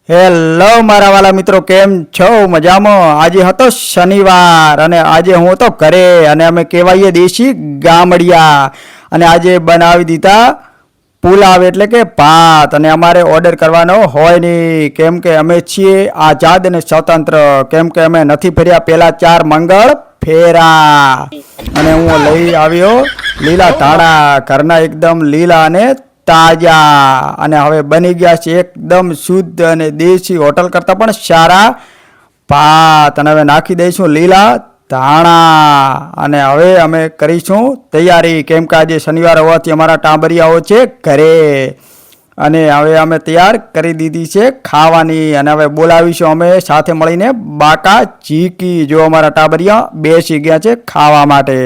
Hello મારા વાલા મિત્રો, કેમ છો? મજામાં? આજે હતો શનિવાર અને આજે હું હતો ઘરે અને અમે કહેવાઈએ દેશી ગામડિયા અને આજે બનાવી દીધા પુલાવ એટલે કે ભાત. અને અમારે ઓર્ડર કરવાનો હોય નહીં કેમ કે અમે છીએ આઝાદ અને સ્વતંત્ર, કેમ કે અમે નથી ફર્યા પહેલા 4 મંગળ ફેરા. અને હું લઈ આવ્યો લીલા ધાણા, ઘરના એકદમ લીલા અને તાજા, અને હવે બની ગયા છે એકદમ શુદ્ધ અને દેશી, હોટલ કરતાં પણ સારા ભાત. અને હવે નાખી દઈશું લીલા ધાણા અને હવે અમે કરીશું તૈયારી, કેમ કે આજે શનિવાર હોવાથી અમારા ટાંબરિયાઓ છે ઘરે. અને હવે અમે તૈયાર કરી દીધી છે ખાવાની અને હવે બોલાવીશું અમે સાથે મળીને બાકા ચીકી. જો અમારા ટાબરિયા બેસી ગયા છે ખાવા માટે.